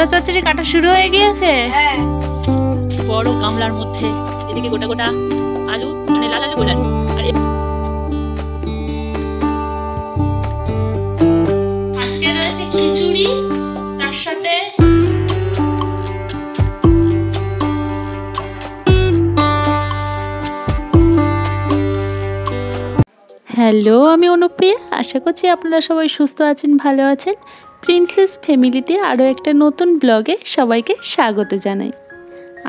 গোটা চচ্চড়ি কাটা শুরু হয়ে গিয়েছে। হ্যাঁ, বড় গামলার মধ্যে এদিকে গোটা গোটা আলু, মানে লাল আলু, গোল আলু, আর আজকে রয়েছে খিচুড়ি, তার সাথে হ্যালো, আমি অনুপ্রিয়া। আশা করছি আপনারা সবাই সুস্থ আছেন, ভালো আছেন। প্রিন্সেস ফ্যামিলিতে আরও একটা নতুন ব্লগে সবাইকে স্বাগত জানাই।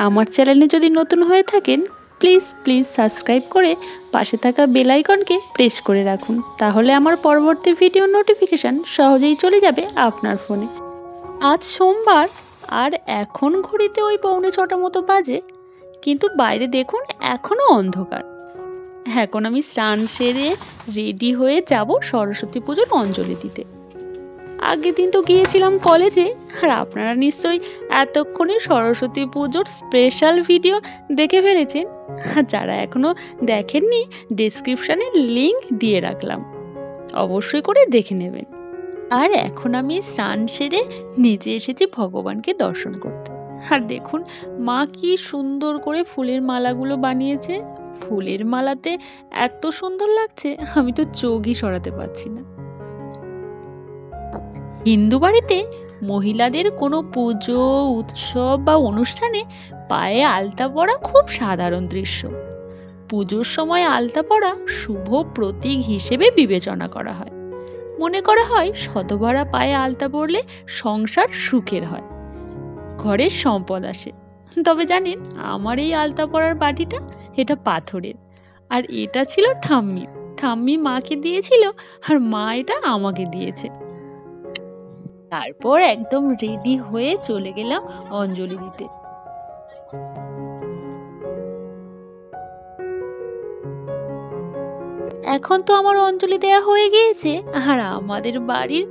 আমার চ্যানেলে যদি নতুন হয়ে থাকেন প্লিজ সাবস্ক্রাইব করে পাশে থাকা বেল আইকনকে প্রেস করে রাখুন, তাহলে আমার পরবর্তী ভিডিও নোটিফিকেশান সহজেই চলে যাবে আপনার ফোনে। আজ সোমবার, আর এখন ঘড়িতে ওই 6:45 মতো বাজে, কিন্তু বাইরে দেখুন এখনও অন্ধকার। এখন আমি স্নান সেরে রেডি হয়ে যাব সরস্বতী পুজোর অঞ্জলি দিতে। আগের দিন তো গিয়েছিলাম কলেজে, আর আপনারা নিশ্চয়ই এতক্ষণে সরস্বতী পুজোর স্পেশাল ভিডিও দেখে ফেলেছেন। যারা এখনও দেখেননি, ডেসক্রিপশানে লিংক দিয়ে রাখলাম, অবশ্যই করে দেখে নেবেন। আর এখন আমি স্নান সেরে নিচে এসেছি ভগবানকে দর্শন করতে। আর দেখুন মা কি সুন্দর করে ফুলের মালাগুলো বানিয়েছে। ফুলের মালাতে এত সুন্দর লাগছে, আমি তো চোখই সরাতে পারছি না। হিন্দু বাড়িতে মহিলাদের কোনো পুজো, উৎসব বা অনুষ্ঠানে পায়ে আলতা পরা খুব সাধারণ দৃশ্য। পুজোর সময় আলতা পরা শুভ প্রতীক হিসেবে বিবেচনা করা হয়। মনে করা হয় শতভারা পায়ে আলতা পরলে সংসার সুখের হয়, ঘরের সম্পদ আসে। তবে জানেন, আমার এই আলতা পরার বাটিটা, এটা পাথরের, আর এটা ছিল ঠাম্মি মাকে দিয়েছিল, আর মা এটা আমাকে দিয়েছে। তারপর একদম রেডি হয়ে চলে গেলাম অঞ্জলি দিতে। এখন তো আমার অঞ্জলি দেয়া হয়ে গিয়েছে, আর আমাদের বাড়ির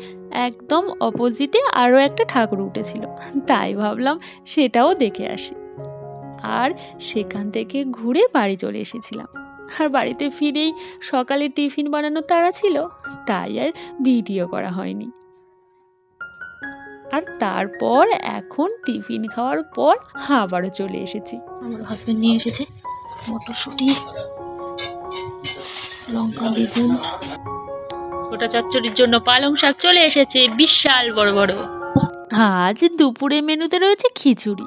একদম অপোজিটে আরও একটা ঠাকুর উঠেছিল, তাই ভাবলাম সেটাও দেখে আসি। আর সেখান থেকে ঘুরে বাড়ি চলে এসেছিলাম। আর বাড়িতে ফিরেই সকালে টিফিন বানানোর তাড়া ছিল, তাই আর ভিডিও করা হয়নি। আর তারপর এখন টিফিন খাওয়ার পর আবারও চলে এসেছি। আমার হাজবেন্ড নিয়ে এসেছে মটরশুঁটি, লঙ্কা, বেগুন। গোটা চচ্চড়ির জন্য পালং শাক চলে এসেছে, বিশাল বড় বড়। আজ দুপুরে মেনুতে রয়েছে খিচুড়ি,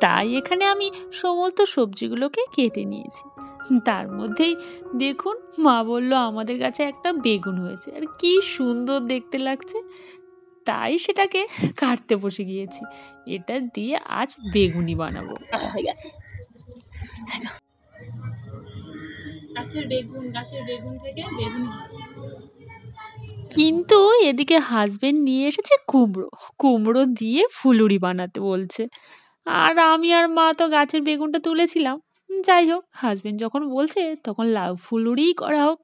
তাই এখানে আমি সমস্ত সবজিগুলোকে কেটে নিয়েছি। তার মধ্যেই দেখুন মা বলল আমাদের কাছে একটা বেগুন হয়েছে, আর কি সুন্দর দেখতে লাগছে, তাই সেটাকে কাটতে বসে গিয়েছি। এটা দিয়ে আজ বেগুনি বানাবো। হয়ে গেছে। গাছের বেগুন থেকে বেগুনি। কিন্তু এদিকে হাজবেন্ড নিয়ে এসেছে কুমড়ো দিয়ে ফুলুরি বানাতে বলছে। আর আমি আর মা তো গাছের বেগুনটা তুলেছিলাম। যাই হোক, হাজবেন্ড যখন বলছে তখন ফুলুরিই করা হোক।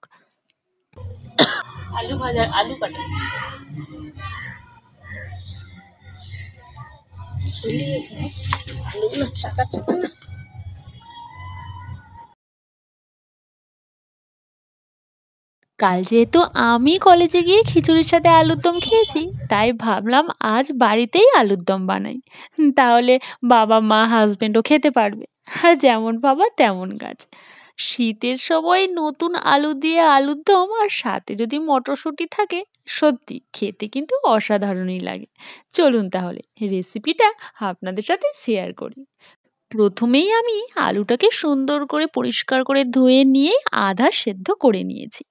আলু কাটা হচ্ছে। আলুগুলো চাকা না। কাল যেহেতু আমি কলেজে গিয়ে খিচুড়ির সাথে আলুর দম খেয়েছি, তাই ভাবলাম আজ বাড়িতেই আলুর দম বানাই, তাহলে বাবা, মা, হাজবেন্ডও খেতে পারবে। আর যেমন বাবা তেমন গাছ। শীতের সময় নতুন আলু দিয়ে আলুর দম, আর সাথে যদি মটরশুঁটি থাকে, সত্যি খেতে কিন্তু অসাধারণই লাগে। চলুন তাহলে রেসিপিটা আপনাদের সাথে শেয়ার করি। প্রথমেই আমি আলুটাকে সুন্দর করে পরিষ্কার করে ধুয়ে নিয়ে আধা সেদ্ধ করে নিয়েছি।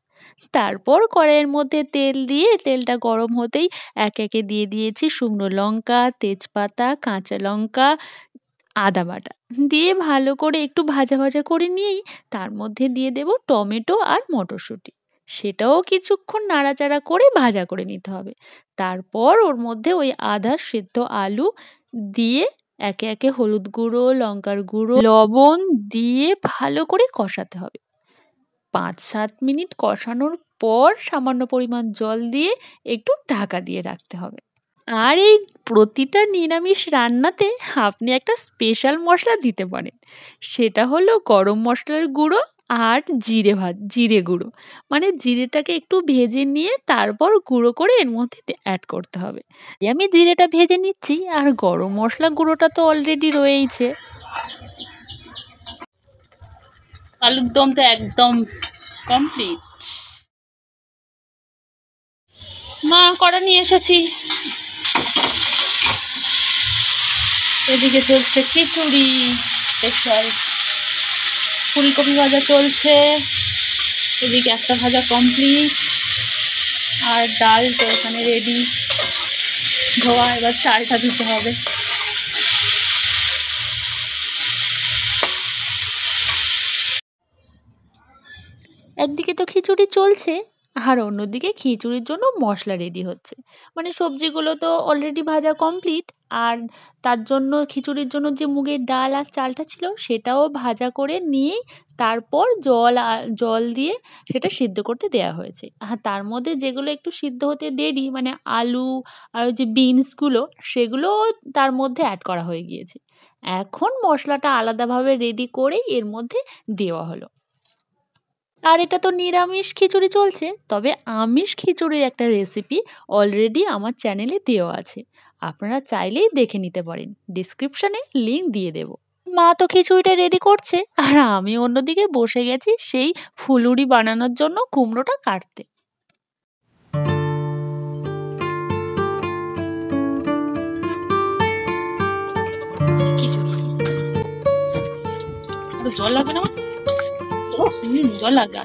তারপর কড়াইয়ের মধ্যে তেল দিয়ে তেলটা গরম হতেই একে একে দিয়ে দিয়েছি শুকনো লঙ্কা, তেজপাতা, কাঁচা লঙ্কা, আদা বাটা দিয়ে ভালো করে একটু ভাজা করে নিয়েই তার মধ্যে দিয়ে দেব টমেটো আর মটরশুঁটি। সেটাও কিছুক্ষণ নাড়াচাড়া করে ভাজা করে নিতে হবে। তারপর ওর মধ্যে ওই আধা সেদ্ধ আলু দিয়ে একে একে হলুদ গুঁড়ো, লঙ্কার গুঁড়ো, লবণ দিয়ে ভালো করে কষাতে হবে। 5-7 মিনিট কষানোর পর সামান্য পরিমাণ জল দিয়ে একটু ঢাকা দিয়ে রাখতে হবে। আর এই প্রতিটা নিরামিষ রান্নাতে আপনি একটা স্পেশাল মশলা দিতে পারেন, সেটা হলো গরম মশলার গুঁড়ো আর জিরে গুঁড়ো, মানে জিরেটাকে একটু ভেজে নিয়ে তারপর গুঁড়ো করে এর মধ্যে অ্যাড করতে হবে। আমি জিরেটা ভেজে নিচ্ছি, আর গরম মশলা গুঁড়োটা তো অলরেডি রয়েইছে। আলুর দম তো একদম কমপ্লিট। মা কড়া নিয়ে এসেছি, এদিকে চলছে খিচুড়ি স্পেশাল, ফুলকপি ভাজা চলছে, এদিকে একটা ভাজা কমপ্লিট, আর ডাল তো এখানে রেডি ধোয়া, এবার চালটা দিতে হবে। একদিকে তো খিচুড়ি চলছে, আর অন্যদিকে খিচুড়ির জন্য মশলা রেডি হচ্ছে। মানে সবজিগুলো তো অলরেডি ভাজা কমপ্লিট, আর তার জন্য খিচুড়ির জন্য যে মুগের ডাল আর চালটা ছিল সেটাও ভাজা করে নিয়েই তারপর জল দিয়ে সেটা সিদ্ধ করতে দেওয়া হয়েছে। আর তার মধ্যে যেগুলো একটু সিদ্ধ হতে দেরি, মানে আলু আর ওই যে বিনসগুলো, সেগুলোও তার মধ্যে অ্যাড করা হয়ে গিয়েছে। এখন মশলাটা আলাদাভাবে রেডি করেই এর মধ্যে দেওয়া হলো। আর এটা তো নিরামিষ খিচুড়ি চলছে, তবে আমিষ খিচুড়ির একটা রেসিপি অলরেডি আমার চ্যানেলে দেওয়া আছে, আপনারা চাইলেই দেখে নিতে পারেন, ডিসক্রিপশনে লিংক দিয়ে দেব। মা তো খিচুড়িটা রেডি করছে, আর আমি অন্যদিকে বসে গেছি সেই ফুলুরি বানানোর জন্য কুমড়োটা কাটতে। জল লাগবে না, জল লাগবে,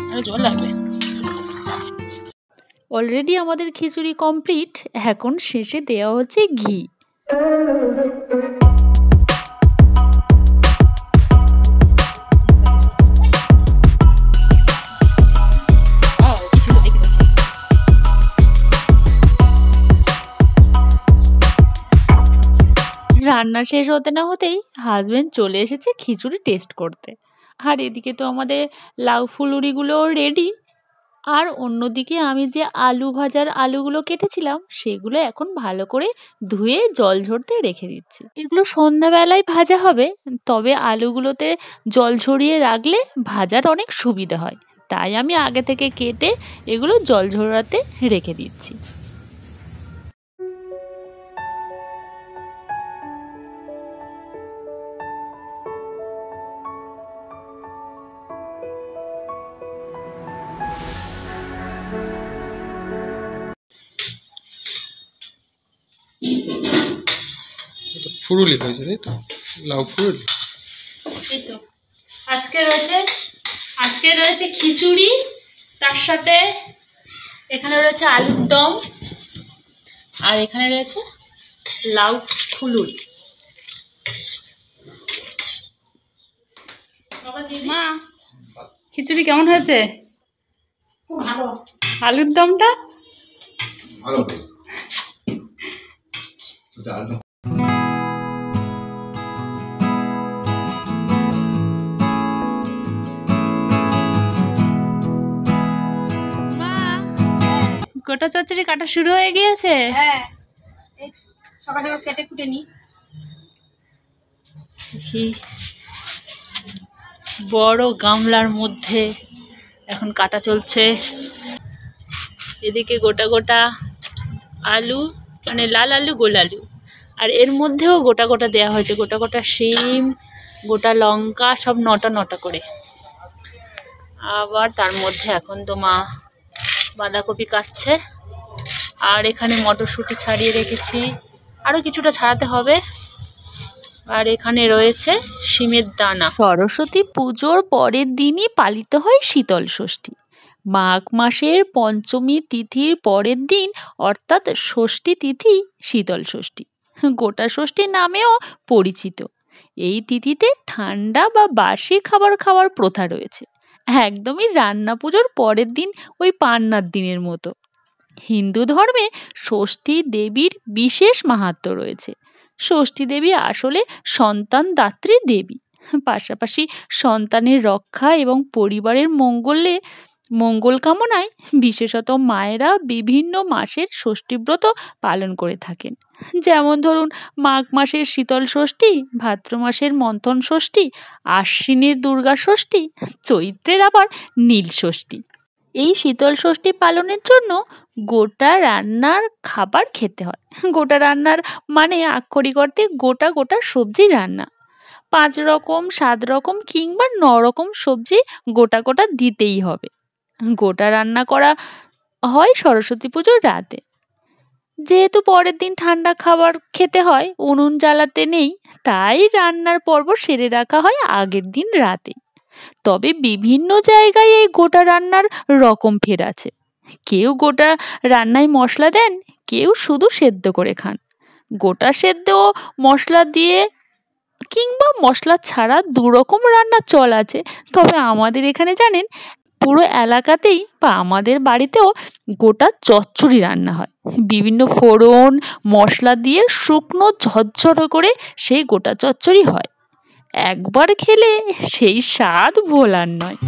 আরো জল লাগবে। অলরেডি আমাদের খিচুড়ি কমপ্লিট, এখন শেষে দেওয়া হচ্ছে ঘি। রান্না শেষ হতে না হতেই হাজবেন্ড চলে এসেছে খিচুড়ি টেস্ট করতে, আর এদিকে তো আমাদের লাউ ফুলুরিগুলো রেডি। আর অন্যদিকে আমি যে আলু ভাজার আলুগুলো কেটেছিলাম সেগুলো এখন ভালো করে ধুয়ে জল ঝরতে রেখে দিচ্ছি। এগুলো সন্ধ্যাবেলায় ভাজা হবে, তবে আলুগুলোতে জল ঝরিয়ে রাখলে ভাজার অনেক সুবিধা হয়, তাই আমি আগে থেকে কেটে এগুলো জল ঝরাতে রেখে দিচ্ছি। ফুরুলি হয়েছে, তাই তো? লাউ ফুরুলি। এই তো আজকে রয়েছে খিচুড়ি, তার সাথে এখানে রয়েছে আলুর দম, আর এখানে রয়েছে লাউ ফুলুরি। মা, খিচুড়ি কেমন হয়েছে? ভালো। আলুর দমটা ভালো। গোটা চচ্চড়ি কাটা শুরু হয়ে গিয়েছে। হ্যাঁ, এই সকাল সকাল কেটে কুটে নি। বড় গামলার মধ্যে এখন কাটা চলছে। এদিকে গোটা গোটা আলু, মানে লাল আলু গোল আলু, আর এর মধ্যেও গোটা গোটা দেওয়া হয়েছে, গোটা গোটা শিম, গোটা লঙ্কা, সব নটা নটা করে। আবার তার মধ্যে এখন তো মা বাঁধাকপি কাটছে, আর এখানে মটরশুঁটি ছাড়িয়ে রেখেছি, আরও কিছুটা ছাড়াতে হবে। আর এখানে রয়েছে শিমের দানা। সরস্বতী পুজোর পরের দিনই পালিত হয় শীতল ষষ্ঠী। মাঘ মাসের পঞ্চমী তিথির পরের দিন অর্থাৎ ষষ্ঠী তিথি শীতল ষষ্ঠী, গোটা ষষ্ঠী নামেও পরিচিত। এই তিথিতে ঠান্ডা বা বাসি খাবার খাওয়ার প্রথা রয়েছে, একদমই রান্না পুজোর পরের দিন, ওই পান্নার দিনের মতো। হিন্দু ধর্মে ষষ্ঠী দেবীর বিশেষ মাহাত্ম্য রয়েছে। ষষ্ঠী দেবী আসলে সন্তানদাত্রী দেবী, পাশাপাশি সন্তানের রক্ষা এবং পরিবারের মঙ্গলে মঙ্গল কামনায় বিশেষত মায়েরা বিভিন্ন মাসের ষষ্ঠীব্রত পালন করে থাকেন। যেমন ধরুন মাঘ মাসের শীতল ষষ্ঠী, ভাদ্র মাসের মন্থন ষষ্ঠী, আশ্বিনের দুর্গা ষষ্ঠী, চৈত্রের আবার নীল ষষ্ঠী। এই শীতল ষষ্ঠী পালনের জন্য গোটা রান্নার খাবার খেতে হয়। গোটা রান্নার মানে আক্ষরিক অর্থে গোটা গোটা সবজি রান্না। 5 রকম 7 রকম কিংবা 9 রকম সবজি গোটা গোটা দিতেই হবে। গোটা রান্না করা হয় সরস্বতী পুজোর রাতে। যেহেতু পরের দিন ঠান্ডা খাবার খেতে হয়, উনুন জ্বালাতে নেই, তাই রান্নার পর্ব সেরে রাখা হয় আগের দিন রাতে। তবে বিভিন্ন জায়গায় এই গোটা রান্নার রকম ফের আছে। কেউ গোটা রান্নায় মশলা দেন, কেউ শুধু সেদ্ধ করে খান। গোটা সেদ্ধ মশলা দিয়ে কিংবা মশলা ছাড়া 2 রকম রান্নার চল আছে। তবে আমাদের এখানে জানেন পুরো এলাকাতেই বা আমাদের বাড়িতেও গোটা চচ্চড়ি রান্না হয়। বিভিন্ন ফোড়ন মশলা দিয়ে শুকনো ঝরঝরে করে সেই গোটা চচ্চড়ি হয়। একবার খেলে সেই স্বাদ ভোলার নয়।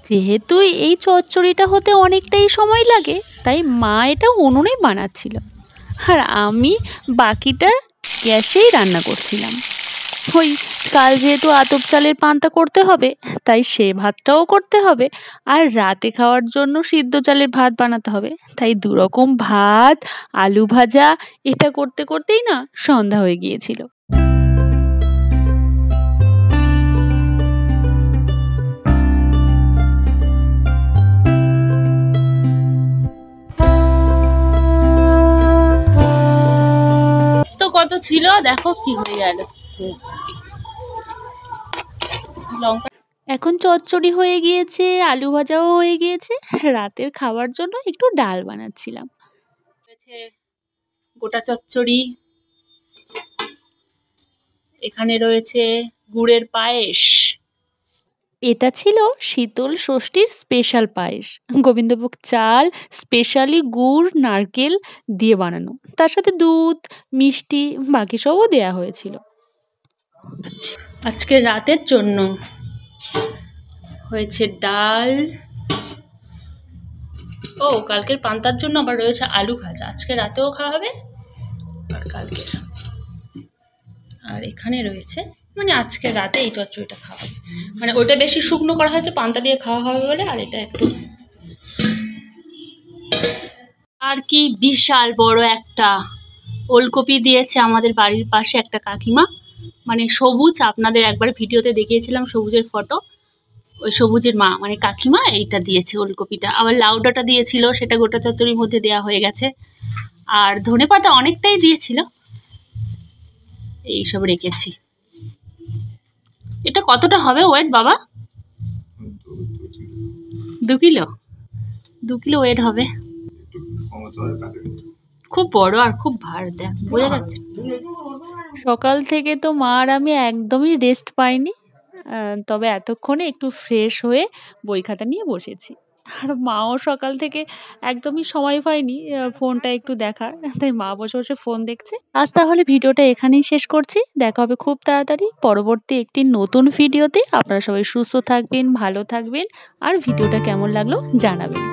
যেহেতু এই চচ্চড়িটা হতে অনেকটাই সময় লাগে, তাই মা এটা উনুনে বানাচ্ছিল আর আমি বাকিটা গ্যাসেই রান্না করছিলাম। ওই কাল যেহেতু আতপ চালের পান্তা করতে হবে, তাই সে ভাতটাও করতে হবে, আর রাতে খাওয়ার জন্য সিদ্ধ চালের ভাত বানাতে হবে। তাই 2 রকম ভাত, আলু ভাজা এটা করতে করতেই না সন্ধ্যা হয়ে গিয়েছিল। তো কত ছিল দেখো কি হয়ে গেল। লঙ্কা এখন চচ্চড়ি হয়ে গিয়েছে, আলু ভাজাও হয়ে গিয়েছে। রাতের খাওয়ার জন্য একটু ডাল বানাচ্ছিলাম। রয়েছে গোটা চচ্চড়ি, এখানে রয়েছে গুড়ের পায়েস। এটা ছিল শীতল ষষ্ঠীর স্পেশাল পায়েস। গোবিন্দভোগ চাল, স্পেশালি গুড় নারকেল দিয়ে বানানো, তার সাথে দুধ মিষ্টি বাকি সবও দেয়া হয়েছিল। আজকে রাতের জন্য হয়েছে ডাল, ও কালকের পান্তার জন্য আবার রয়েছে আলু ভাজা। আজকে রাতেও খাওয়া হবে আর কালকের। আর এখানে রয়েছে মানে আজকে রাতে এই চচ্চড়িটা খাওয়া হবে, মানে ওইটা বেশি শুকনো করা হয়েছে পান্তা দিয়ে খাওয়া হবে বলে, আর এটা একটু। আর কি বিশাল বড় একটা ওলকপি দিয়েছে আমাদের বাড়ির পাশে একটা কাকিমা, মানে সবুজ, আপনাদের একবার ভিডিওতে দেখিয়েছিলাম সবুজের ফটো, ওই সবুজের মা মানে কাকিমা এইটা দিয়েছে ওলকপিটা। আবার লাউ ডাঁটা দিয়েছিল, সেটা গোটা চচ্চড়ির মধ্যে দেওয়া হয়ে গেছে। আর ধনেপাতা অনেকটাই দিয়েছিল, এইসব রেখেছি। এটা কতটা হবে ওয়েট বাবা? 2 কিলো? 2 কিলো ওয়েট হবে। খুব বড় আর খুব ভার, দেখ বোঝা যাচ্ছে। সকাল থেকে তো মা আর আমি একদমই রেস্ট পাইনি, তবে এতক্ষণে একটু ফ্রেশ হয়ে বই খাতা নিয়ে বসেছি। আর মাও সকাল থেকে একদমই সময় পায়নি ফোনটা একটু দেখার, তাই মা বসে বসে ফোন দেখছে। আজ তাহলে ভিডিওটা এখানেই শেষ করছি। দেখা হবে খুব তাড়াতাড়ি পরবর্তী একটি নতুন ভিডিওতে। আপনারা সবাই সুস্থ থাকবেন, ভালো থাকবেন, আর ভিডিওটা কেমন লাগলো জানাবেন।